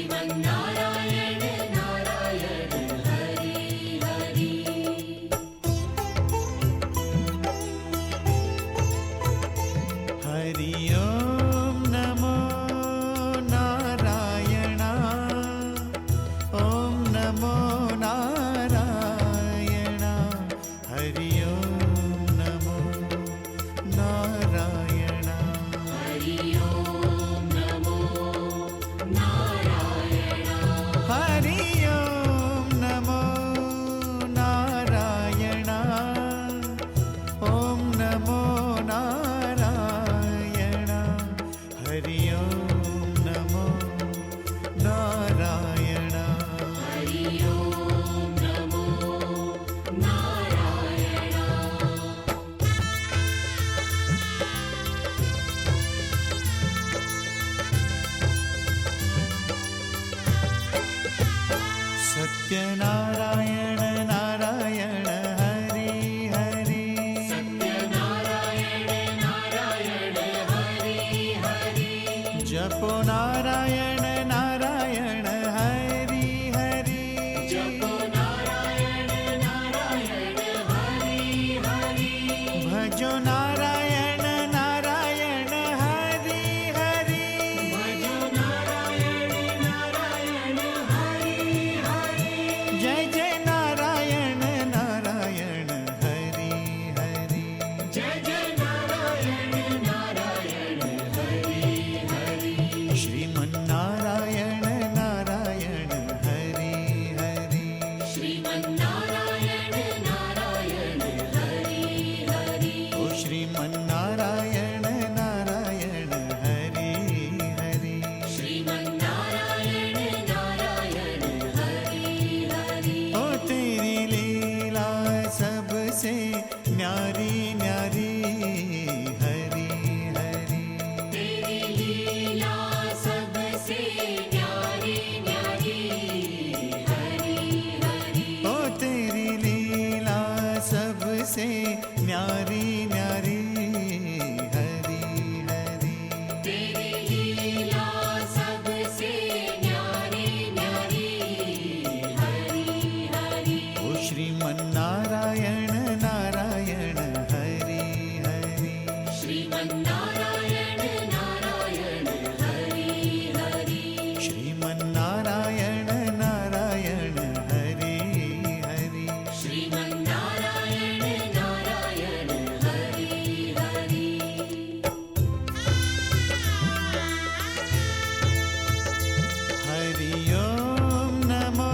श्रीमन्नारायण नारायण हरि हरि। हरि ओम नमो नारायण, ओम नमो नारायण। हरि ओम नमो नारायण, हरि ओम नमो नारायण। हरि ओम नमो नारायण, ओम नमो नारायण। हरि ओम नमो नारायण। हरि ओम नमो नारायण। सत्यनारायण नारायण हरि हरि। सत्यनारायण नारायण हरि हरि। जपो नारायण नारायण हरि हरि। जपो नारायण नारायण हरि हरि। भजो नारायण नारायण हरि हरि। भजो नारायण नारायण हरि हरि। जय जय नारायण नारायण हरि हरि। जय जय नारायण नारायण हरि हरि। श्रीमन्नारायण नारायण हरि हरि। श्रीमन्नारायण नारायण हरि हरि। ओ श्रीमन्नारायण नारायण हरि हरि। श्रीमन्नारायण नारायण हरि हरि। ओ तेरी लीला सबसे न्यारी न्यारी हरि हरि। तेरी लीला सबसे न्यारी न्यारी हरि हरि। ओ तेरी लीला सबसे न्यारी न्यारी हरि हरि। तेरी लीला सबसे न्यारी न्यारी हरि हरि। ओ श्रीमन्नारायण नारायण हरि हरि। श्रीमन्नारायण नारायण हरि हरि। श्रीमन्नारायण नारायण हरि हरि। श्रीमन्नारायण नारायण हरि हरि। हरि ओम नमो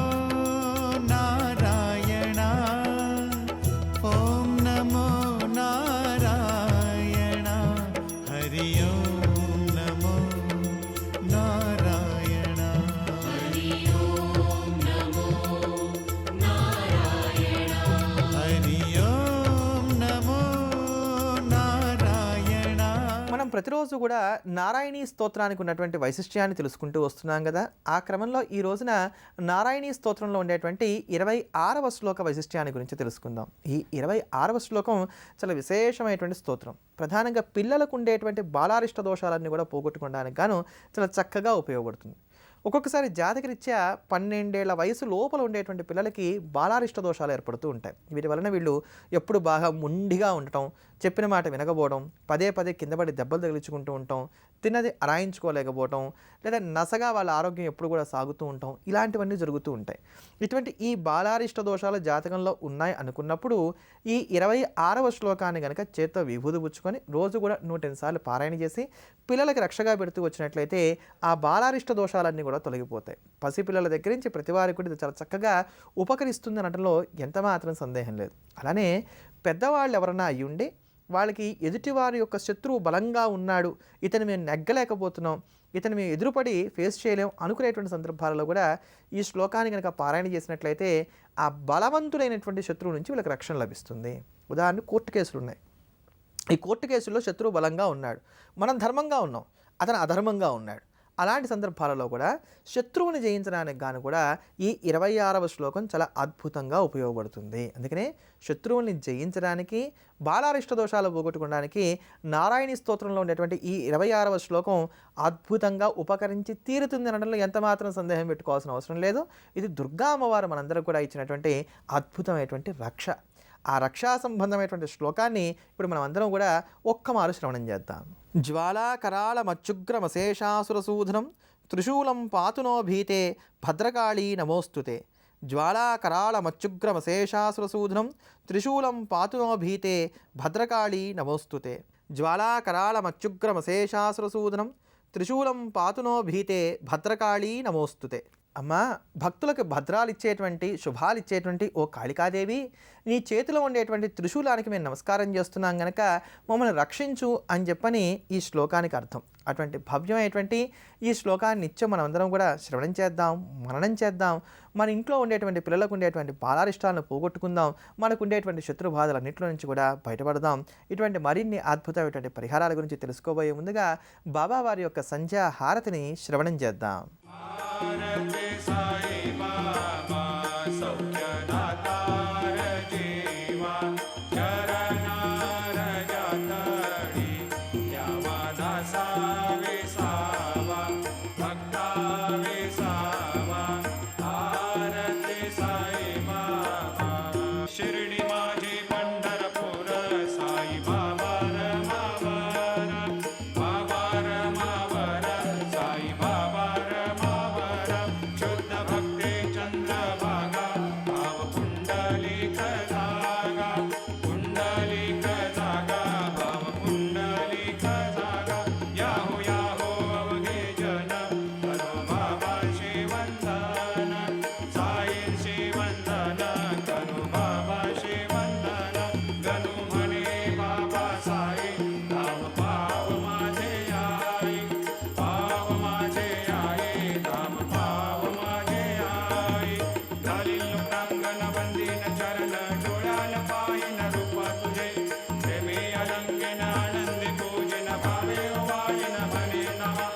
नारायण, ओम नमो नारायण। हरि ओम नमो नारायण। हरि ओम नमो नारायण। हरि ओम नमो नारायण। మనం ప్రతిరోజు కూడా నారాయణీ స్తోత్రానికి ఉన్నటువంటి వైశిష్ట్యాన్ని తెలుసుకుంటూ వస్తున్నాం కదా. ఆ క్రమంలో ఈ రోజున నారాయణీ స్తోత్రంలో ఉండేటువంటి 26వ శ్లోక వైశిష్ట్యాన్ని గురించి తెలుసుకుందాం. ఈ 26వ శ్లోకం చాలా విశేషమైనటువంటి స్తోత్రం. ప్రధానంగా పిల్లలకు ఉండేటువంటి బాలారిష్ట దోషాలన్నీ కూడా పోగొట్టుకోవడానికి గాను చాలా చక్కగా ఉపయోగపడుతుంది. ఒక్కొక్కసారి జాతకరీత్యా 12 ఏళ్ల వయసు లోపల ఉండేటువంటి పిల్లలకి బాలారిష్ట దోషాలు ఏర్పడుతూ ఉంటాయి. వీటి వలన వీళ్ళు ఎప్పుడు బాగా మొండిగా ఉండటం, చెప్పిన మాట వినకపోవడం, పదే పదే కింద పడి దెబ్బలు తగిలించుకుంటూ ఉంటాం, తిన్నది అరాయించుకోలేకపోవడం, లేదా నసగా వాళ్ళ ఆరోగ్యం ఎప్పుడు కూడా సాగుతూ ఉంటాం, ఇలాంటివన్నీ జరుగుతూ ఉంటాయి. ఇటువంటి ఈ బాలారిష్ట దోషాలు జాతకంలో ఉన్నాయి అనుకున్నప్పుడు ఈ 26వ శ్లోకాన్ని కనుక చేత్తో విభూది పుచ్చుకొని రోజు కూడా 108 సార్లు పారాయణ చేసి పిల్లలకి రక్షగా పెడుతూ వచ్చినట్లయితే ఆ బాలారిష్ట దోషాలన్నీ కూడా తొలగిపోతాయి. పసిపిల్లల దగ్గర నుంచి ప్రతి వారికి కూడా ఇది చాలా చక్కగా ఉపకరిస్తుంది అనడంలో ఎంత మాత్రం సందేహం లేదు. అలానే పెద్దవాళ్ళు ఎవరన్నా అయ్యుండి వాళ్ళకి ఎదుటివారి యొక్క శత్రువు బలంగా ఉన్నాడు, ఇతను మేము నెగ్గలేకపోతున్నాం, ఇతను మేము ఎదురుపడి ఫేస్ చేయలేం అనుకునేటువంటి సందర్భాలలో కూడా ఈ శ్లోకాన్ని కనుక పారాయణ చేసినట్లయితే ఆ బలవంతుడైనటువంటి శత్రువు నుంచి వీళ్ళకి రక్షణ లభిస్తుంది. ఉదాహరణకు కోర్టు కేసులు ఉన్నాయి. ఈ కోర్టు కేసుల్లో శత్రువు బలంగా ఉన్నాడు, మనం ధర్మంగా ఉన్నాం, అతను అధర్మంగా ఉన్నాడు. అలాంటి సందర్భాలలో కూడా శత్రువుని జయించడానికి గాను కూడా ఈ 26వ శ్లోకం చాలా అద్భుతంగా ఉపయోగపడుతుంది. అందుకనే శత్రువుల్ని జయించడానికి, బాలారిష్ట దోషాలు పోగొట్టుకోవడానికి నారాయణీ స్తోత్రంలో ఉండేటువంటి ఈ 26వ శ్లోకం అద్భుతంగా ఉపకరించి తీరుతుంది అనడంలో ఎంతమాత్రం సందేహం పెట్టుకోవాల్సిన అవసరం లేదు. ఇది దుర్గా అమ్మవారు మనందరూ కూడా ఇచ్చినటువంటి అద్భుతమైనటువంటి రక్ష. ఆ రక్షా సంబంధమైనటువంటి శ్లోకాన్ని ఇప్పుడు మనం అందరం కూడా ఒక్కమారు శ్రవణం చేద్దాం. జ్వాలాకరాళ మచ్చుగ్రమశేషాసురసూధనం త్రిశూలం పాతునో భీతే భద్రకాళీ నమోస్తుతే. జ్వాలాకరాళ మచ్చుగ్రమశేషాసురసూధనం త్రిశూలం పాతునో భీతే భద్రకాళీ నమోస్తుతే. జ్వాలాకరాళ మచ్చుగ్రమశేషాసురసూధనం త్రిశూలం పాతునో భీతే భద్రకాళీ నమోస్తుతే. అమ్మా, భక్తులకు భద్రాలు ఇచ్చేటువంటి, శుభాలు ఇచ్చేటువంటి ఓ కాళికాదేవి, నీ చేతిలో ఉండేటువంటి త్రిశూలానికి మేము నమస్కారం చేస్తున్నాం గనక మమ్మల్ని రక్షించు అని చెప్పని ఈ శ్లోకానికి అర్థం. అటువంటి భవ్యమైనటువంటి ఈ శ్లోకాన్ని నిత్యం మనం అందరం కూడా శ్రవణం చేద్దాం, మననం చేద్దాం. మన ఇంట్లో ఉండేటువంటి పిల్లలకు ఉండేటువంటి బాలారిష్టాలను పోగొట్టుకుందాం. మనకు ఉండేటువంటి శత్రు బాధలన్నింటిలో నుంచి కూడా బయటపడదాం. ఇటువంటి మరిన్ని అద్భుతమైనటువంటి పరిహారాల గురించి తెలుసుకోబోయే ముందుగా బాబా వారి యొక్క సంధ్యా హారతిని శ్రవణం చేద్దాం. भारते साई बाबा सौख्यदाता जीवा चरणार जातडी यावा दासा विसावा भक्ता विसावा. भारते साई बाबा शिर्डी माझी पंढरपूर साई बाबा रमावर बाबा रमावर साई बाबा रमावर शुद्ध भक्ती चंद्रभागा भाव पुंडलिक जागा पुंडलिक जागा भाव पुंडलिक जागा. याहो याहो अवघे जन करो बाबा शिवंदन साई शिवंदन करो बाबा शिवंदन. गणू म्हणे बाबा साई धाव पाव माझे आई पाव माझे आई धाम पाव माझे आई. झाली लोकांगण वंदीन चरण डोळ्यान पायीन रूप तुझे प्रेमी अलंकेन आनंदी पूजन भावे वायन म्हणे नवा.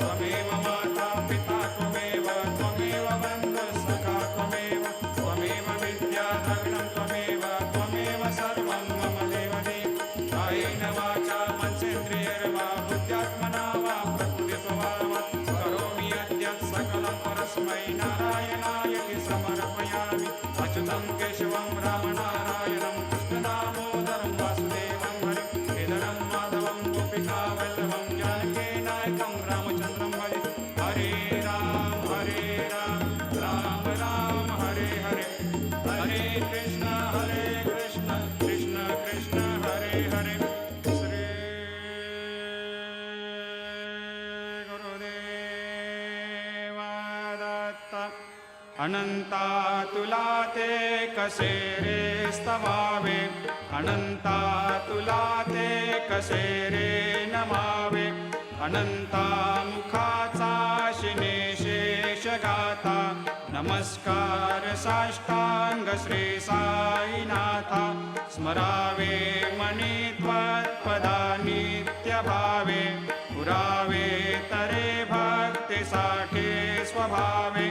त्वमेव माता पिता त्वमेव त्वमेव बंधु सखा त्वमेव त्वमेव विद्या द्रविणं त्वमेव त्वमेव सर्वं मम देवदेव. कायेन वाचा मनसेन्द्रियैर्वा बुद्ध्यात्मना वा प्रकृतिस्वभावा करोमि यद्यत् सकलं परस्मै नारायणाय समर्पयामि. अच्युतं केशवं रामनारायणं कृष्णदामोदरं वासुदेवं हरिं केदारं माधवं गोपिकावल्लभं जानकीनायकं रामचन्द्रं भजे. हरे राम राम राम हरे हरे हरे कृष्ण कृष्ण कृष्ण हरे हरे. श्री गुरुदेव दत्त. अनंता तुला ते कसे रे स्तवावे अनंता तुला ते कसे रे नमावे. अनंता मुखाचा शिने शेष गाता नमस्कार साष्टांग श्री साईनाथा. स्मरावे मनी त्वत्पदा नित्य भावे पुरावे तरे भक्तीसाठी स्वभावे.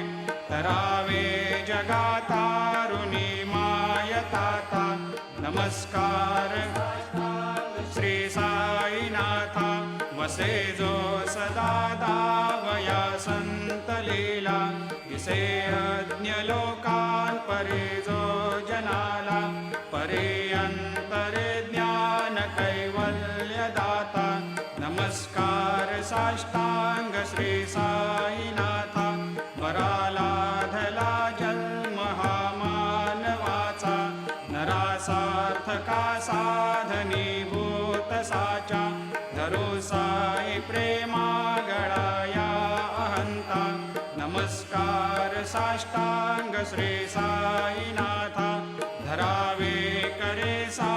तरावे जगातारुणी मायताता नमस्कार श्री साईनाथा. वसे जो सदा दावया संत लीला इसे अज्ञ लोकान परे जो जनाला. परे अंतरे ज्ञान कैवल्य दाता नमस्कार साष्टांग श्री साईनाथा. वराला धला जन्म हा मानवाचा नरासार्थका साधनीभूत साचा. धरो साई प्रेमा गळाया अहंता नमस्कार साष्टांग श्री साईनाथा. धरावे करे सा